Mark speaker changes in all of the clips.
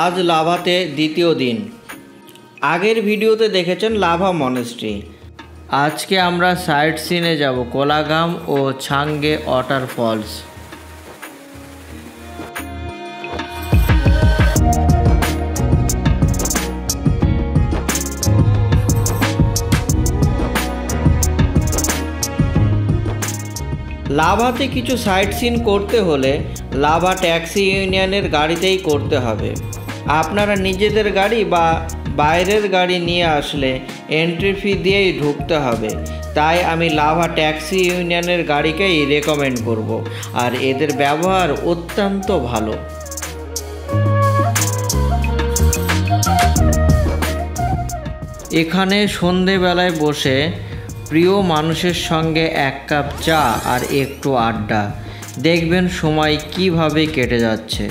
Speaker 1: আজ লাভাতে দ্বিতীয় দিন। আগের ভিডিওতে দেখেছেন লাভা মনেস্ট্রি। আজকে আমরা সাইট সিনে যাব কোলাগাম ও ছাঙ্গে ওয়াটারফলস। লাভাতে কিছু সাইট সিন করতে হলে লাভা ট্যাক্সি ইউনিয়নের গাড়িতেই করতে হবে। আপনারা নিজেদের গাড়ি বা বাইরের গাড়ি নিয়ে আসলে এন্ট্রি ফি দিয়েই ঢুকতে হবে। তাই আমি লাভা ট্যাক্সি ইউনিয়নের গাড়িকেই রেকমেন্ড করব, আর এদের ব্যবহার অত্যন্ত ভালো। এখানে সন্ধেবেলায় বসে প্রিয় মানুষের সঙ্গে এক কাপ চা আর একটু আড্ডা, দেখবেন সময় কিভাবে কেটে যাচ্ছে।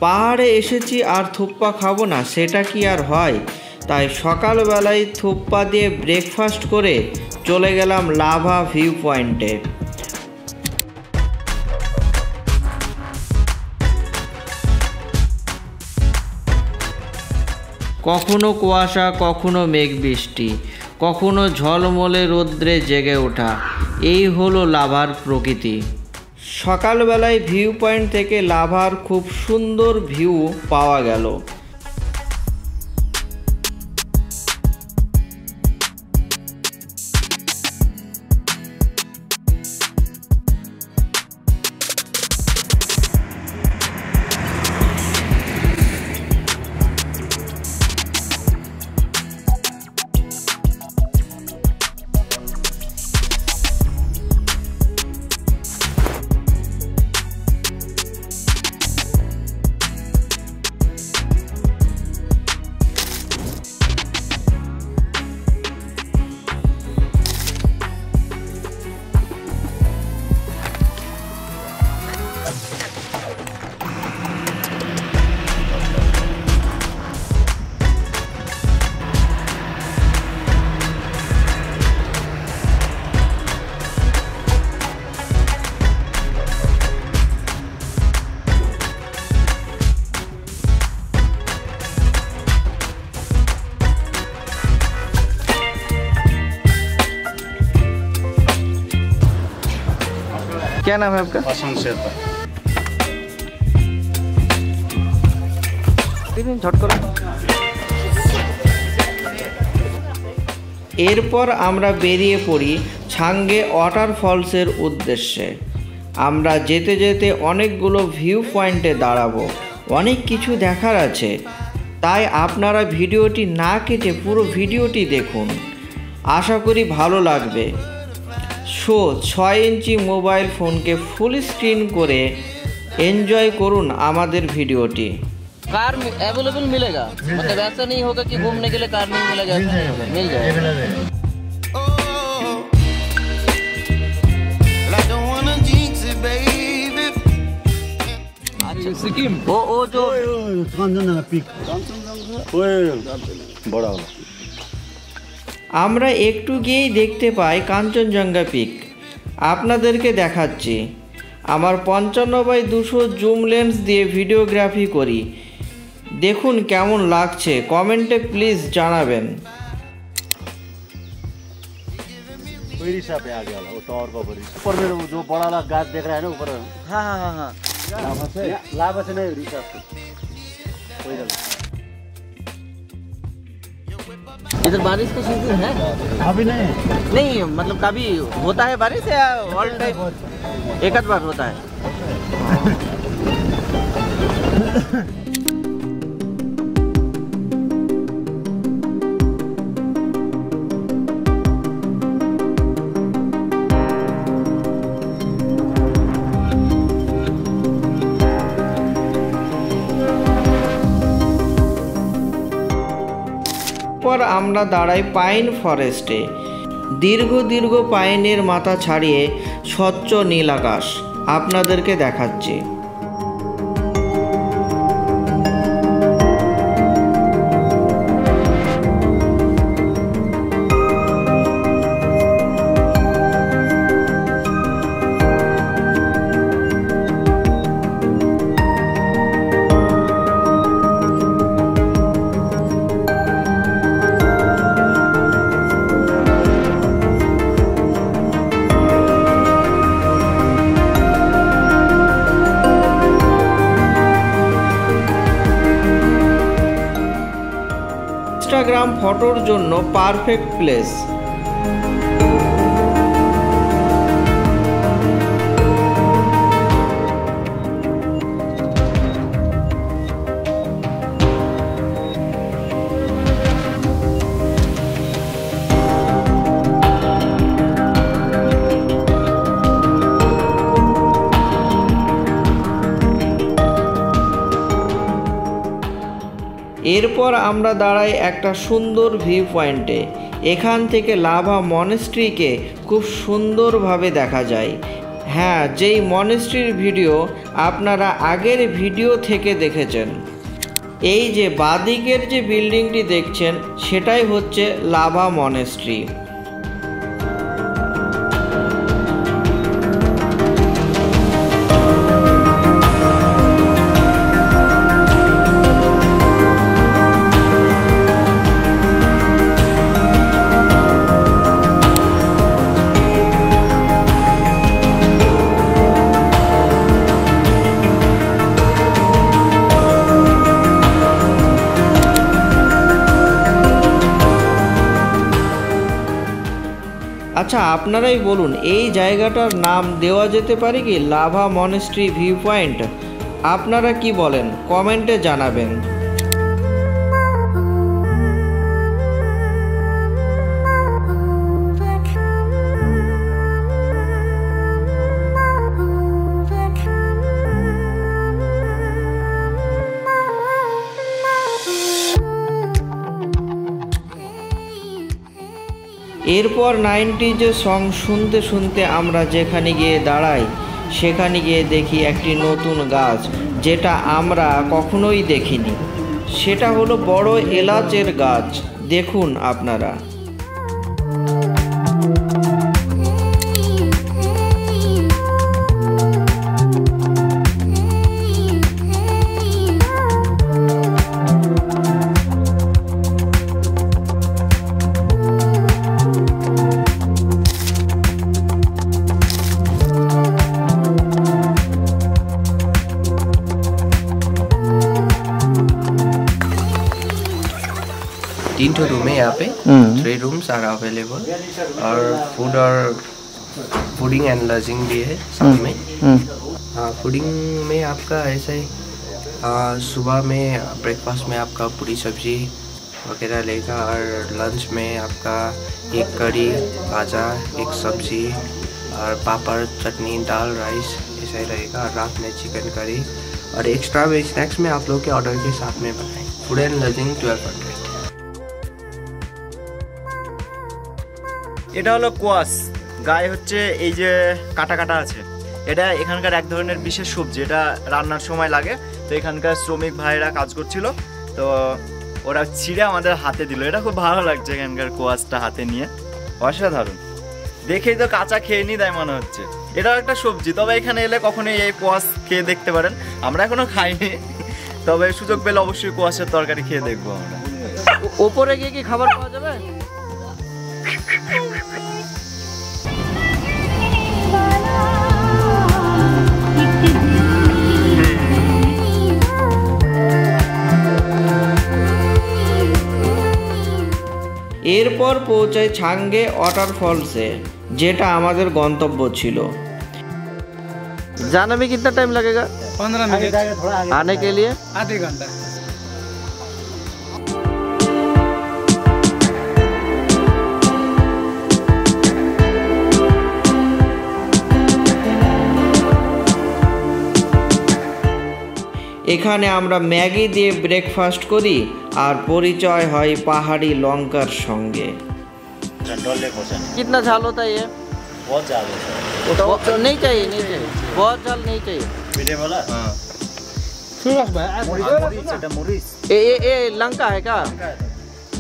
Speaker 1: পাহাড়ে এসেছি আর থুপ্পা খাবো না, সেটা কি আর হয়? তাই সকালবেলায় থুপ্পা দিয়ে ব্রেকফাস্ট করে চলে গেলাম লাভা ভিউ পয়েন্টে। কখনো কুয়াশা, কখনো মেঘ বৃষ্টি, কখনো ঝলমলে রৌদ্রে জেগে ওঠা, এই হলো লাভার প্রকৃতি। সকালবেলায় ভিউ পয়েন্ট থেকে লাভার খুব সুন্দর ভিউ পাওয়া গেল। क्या नाम है आपका? এরপর আমরা বেরিয়ে পড়ি ছাঙ্গে ওয়াটারফলসের উদ্দেশ্যে। আমরা যেতে যেতে অনেকগুলো ভিউ পয়েন্টে দাঁড়াবো, অনেক কিছু দেখার আছে। তাই আপনারা ভিডিওটি না কেটে পুরো ভিডিওটি দেখুন, আশা করি ভালো লাগবে। 6 ইঞ্চি মোবাইল फोन के फुल स्क्रीन করে एंजॉय করুন আমাদের ভিডিওটি।
Speaker 2: कार अवेलेबल मिलेगा, मतलब ऐसा नहीं होगा कि घूमने के लिए कार नहीं मिलेगा, मिल जाएगा। सिक्किम वो जो कांचनजंगा पीक बड़ा वाला, আমরা একটু গিয়েই দেখতে পাই কাঞ্চনজঙ্ঘা পিক। আপনাদেরকে দেখাচ্ছি। আমার 55x200 জুম লেন্স দিয়ে ভিডিওগ্রাফি করি, দেখুন কেমন লাগছে, কমেন্টে প্লিজ জানাবেন। ऊपर में जो बड़ा वाला गाछ देख रहा है ना ऊपर, हाँ हाँ हाँ हाँ, लाभा से नहीं रिसा इधर बारिश का सीजन है अभी? नहीं मतलब कभी होता है बारिश या ऑल टाइम एक आध बार होता है? পর আমরা দাঁড়াই পাইন ফরেস্টে। দীর্ঘ দীর্ঘ পাইনের মাথা ছাড়িয়ে স্বচ্ছ নীল আকাশ আপনাদেরকে দেখাচ্ছি।
Speaker 1: ইনস্টাগ্রাম ফটোর জন্য পারফেক্ট প্লেস। এরপর আমরা দাঁড়াই একটা সুন্দর ভিউ পয়েন্টে। এখান থেকে লাভা মনেস্ট্রিকে খুব সুন্দরভাবে দেখা যায়। হ্যাঁ, যেই মনেস্ট্রির ভিডিও আপনারা আগের ভিডিও থেকে দেখেছেন। এই যে বাদিকের যে বিল্ডিংটি দেখছেন সেটাই হচ্ছে লাভা মনেস্ট্রি। আচ্ছা, আপনারাই বলুন, এই জায়গাটার নাম দেওয়া যেতে পারে কি লাভা মনেস্ট্রি ভিউ পয়েন্ট? আপনারা কি বলেন কমেন্টে জানাবেন। এরপর 90s সং শুনতে শুনতে আমরা যেখানে গিয়ে দাঁড়াই সেখানে গিয়ে দেখি একটি নতুন গাছ, যেটা আমরা কখনোই দেখিনি। সেটা হলো বড় এলাচের গাছ। দেখুন আপনারা।
Speaker 3: तीन ठो रूम है यहाँ पे, 3 रूम्स आर अवेलेबल और फूडिंग एंड लॉजिंग भी है साथ में। फूडिंग में आपका ऐसा ही सुबह में ब्रेकफास्ट में आपका पूरी सब्जी वगैरह लेगा और लंच में आपका एक करी भाजा, एक सब्जी और पापड़, चटनी, दाल, राइस ऐसा ही रहेगा। और रात में चिकन करी और एक्स्ट्रा में स्नैक्स में आप लोग के ऑर्डर के साथ में बनाएं। Food and lodging 1200।
Speaker 4: এটা হলো কোয়াশ, গায়ে হচ্ছে এই যে কাটা কাটা আছে। এটা এখানকার এক ধরনের বিশেষ সবজি, এটা রান্নার সময় লাগে। তো এখানকার শ্রমিক ভাইরা কাজ করছিল, তো ওরা ছিঁড়ে আমাদের হাতে দিল। এটা খুব ভালো লাগছে এখানকার কোয়াশটা হাতে নিয়ে, অসাধারণ। দেখেই তো কাঁচা খেয়ে নি তাই মনে হচ্ছে। এটাও একটা সবজি, তবে এখানে এলে কখনোই এই কোয়াশ খেয়ে দেখতে পারেন। আমরা এখনো খাইনি, তবে সুযোগ পেলে অবশ্যই কোয়াশের তরকারি খেয়ে দেখবো আমরা।
Speaker 1: ওপরে গিয়ে কি খাবার পাওয়া যাবে? এরপর পৌঁছায় ছাঙ্গে ওয়াটারফলসে, যেটা আমাদের গন্তব্য ছিল। जाने में कितना टाइम लगेगा?
Speaker 5: 15 मिनट
Speaker 1: आने के लिए
Speaker 5: आधे घंटा।
Speaker 1: এখানে আমরা ম্যাগি দিয়ে ব্রেকফাস্ট করি আর পরিচয় হয় পাহাড়ি লঙ্কার সঙ্গে। कितना झाल होता है ये?
Speaker 4: बहुत ज़्यादा
Speaker 1: नहीं चाहिए, नहीं चाहिए, बहुत झाल नहीं चाहिए।
Speaker 4: मीडियम वाला? हाँ।
Speaker 1: ये लंका है क्या?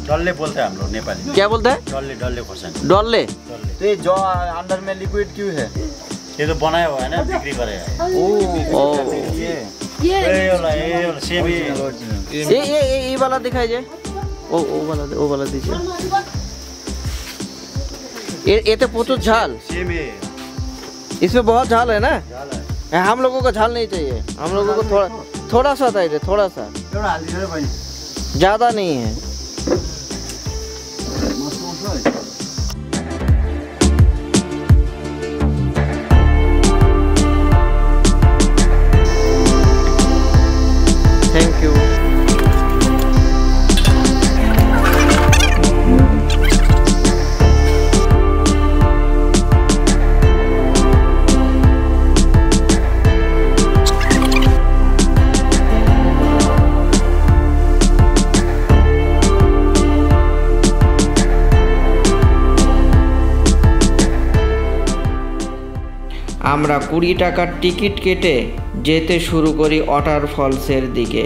Speaker 4: डल्ले बोलते हैं हम लोग नेपाली।
Speaker 1: क्या बोलते हैं?
Speaker 4: डल्ले डल्ले खोर्सानी।
Speaker 1: डल्ले।
Speaker 4: तो ये जो अंदर में लिक्विड क्यों है? ये तो बनाया हुआ है ना, बिक्री करेगा। ये वाला दिखाइए। वो वाला दीजिए। ये तो बहुत झाल, इसमें बहुत झाल है ना। हम लोगों को झाल नहीं चाहिए, हम लोगों को थोड़ा सा चाहिए, थोड़ा सा, ज़्यादा नहीं है।
Speaker 3: Thank you.
Speaker 2: আমরা 20 টাকার টিকিট কেটে যেতে শুরু করি ওয়াটারফলসের দিকে।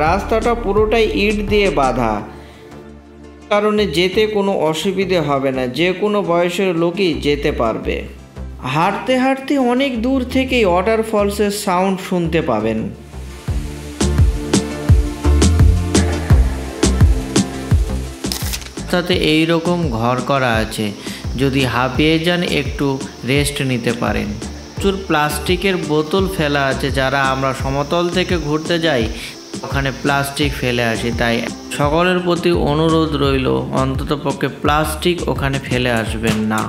Speaker 2: রাস্তাটা পুরোটাই ইট দিয়ে বাঁধা, কারণে যেতে কোনো অসুবিধে হবে না, যে কোনো বয়সের লোকই যেতে পারবে। হাঁটতে হাঁটতে অনেক দূর থেকেই ওয়াটারফলসের সাউন্ড শুনতে পাবেন। সাথে এই রকম ঘর করা আছে, যদি হাঁপিয়ে যান একটু রেস্ট নিতে পারেন। প্রচুর প্লাস্টিকের বোতল ফেলা আছে, যারা আমরা সমতল থেকে ঘুরতে যাই ওখানে প্লাস্টিক ফেলে আসি, তাই সকলের প্রতি অনুরোধ রইল অন্ততপক্ষে প্লাস্টিক ওখানে ফেলে আসবেন না।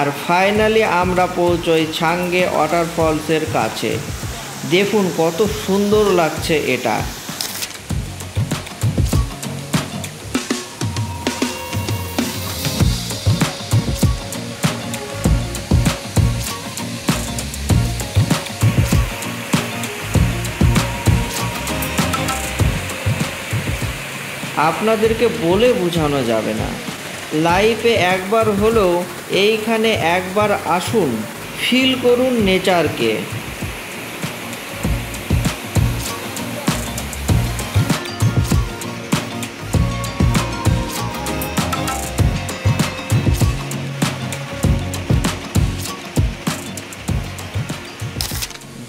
Speaker 2: আর ফাইনালি আমরা পৌঁছই ছাঙ্গে ওয়াটারফলসের কাছে। দেখুন কত সুন্দর লাগছে এটা। আপনাদেরকে বলে বোঝানো যাবে না, লাইফে একবার হলেও এইখানে একবার আসুন, ফিল করুন নেচারকে।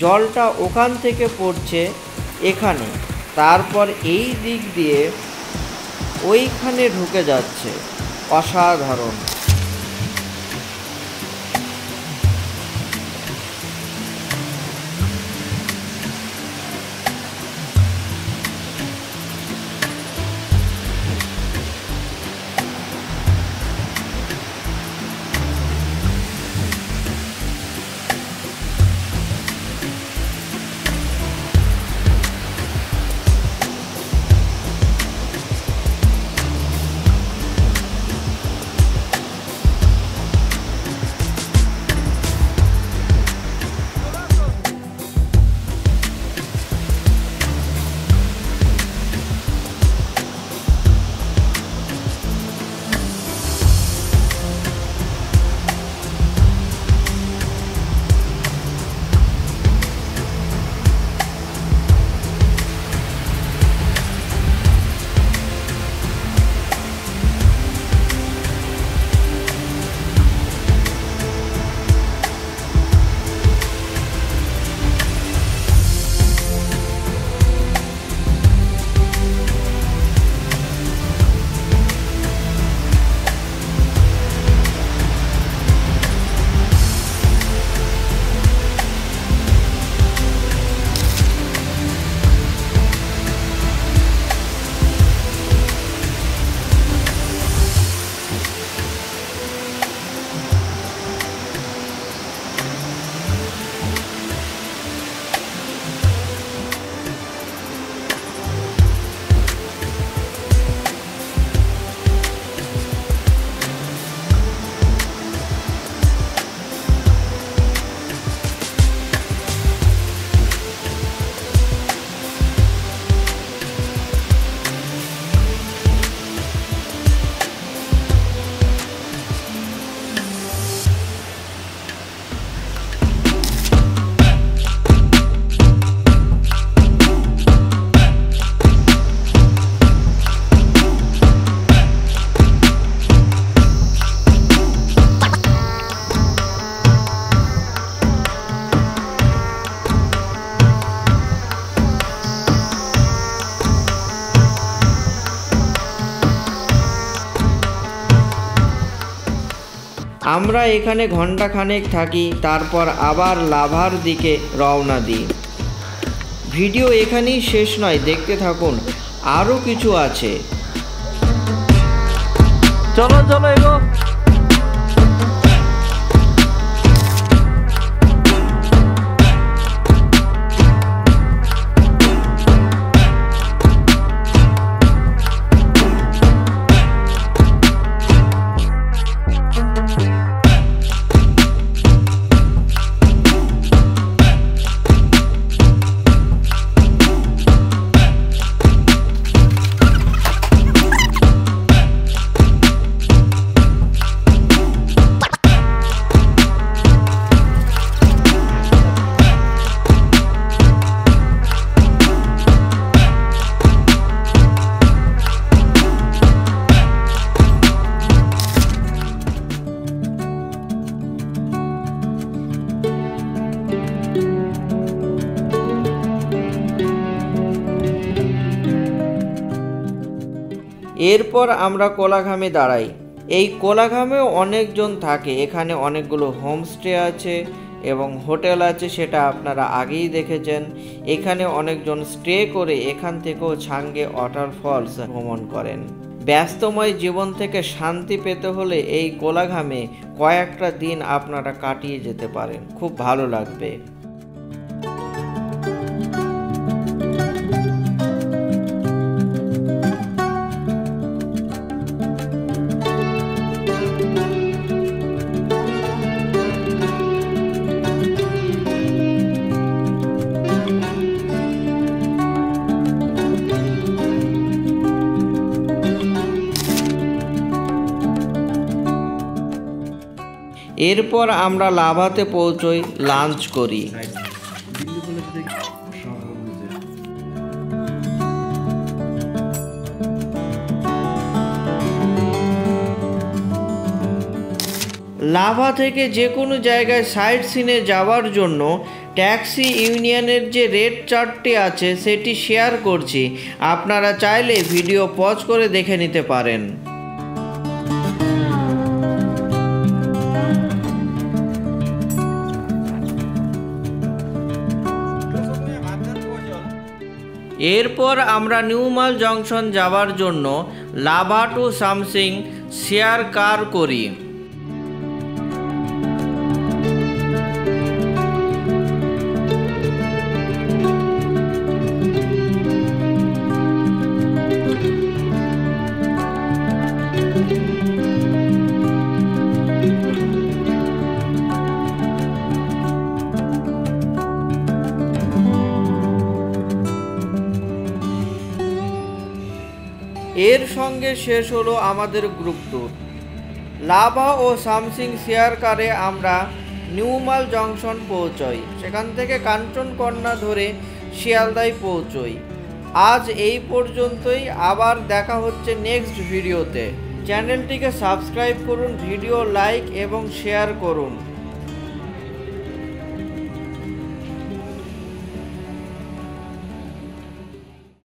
Speaker 2: জলটা ওখান থেকে পড়ছে এখানে, তারপর এই দিক দিয়ে ওইখানে ঢুকে যাচ্ছে। অসাধারণ। আমরা এখানে ঘন্টাখানেক থাকি, তারপর আবার লাভার দিকে রওনা দিই। ভিডিও এখানেই শেষ নয়, দেখতে থাকুন, আরও কিছু আছে।
Speaker 1: চলো চলো এগো।
Speaker 2: এরপর আমরা কোলাঘামে দাঁড়াই। এই কোলাঘামেও অনেকজন থাকে। এখানে অনেকগুলো হোমস্টে আছে এবং হোটেল আছে, সেটা আপনারা আগেই দেখেছেন। এখানে অনেকজন স্টে করে এখান থেকেও ছাঙ্গে ওয়াটারফলস ভ্রমণ করেন। ব্যস্তময় জীবন থেকে শান্তি পেতে হলে এই কোলাঘামে কয়েকটা দিন আপনারা কাটিয়ে যেতে পারেন, খুব ভালো লাগবে। এরপর আমরা লাভাতে পৌঁছই, লাঞ্চ করি। লাভা থেকে যে কোনো জায়গায় সাইট সিনে যাওয়ার জন্য ট্যাক্সি ইউনিয়নের যে রেট চার্টটি আছে সেটি শেয়ার করছি, আপনারা চাইলে ভিডিও পজ করে দেখে নিতে পারেন। এরপর আমরা নিউ মাল জংশন যাওয়ার জন্য লাভা টু সামসিং শেয়ার কার করি। এর সঙ্গে শেষ হলো আমাদের গ্রুপ ট্যুর। লাভা ও সামসিং শেয়ার কারে আমরা নিউ মাল জংশন পৌঁছই, সেখান থেকে কাঞ্চনকন্যা ধরে শিয়ালদায় পৌঁছই। আজ এই পর্যন্তই, আবার দেখা হচ্ছে নেক্সট ভিডিওতে। চ্যানেলটিকে সাবস্ক্রাইব করুন, ভিডিও লাইক এবং শেয়ার করুন।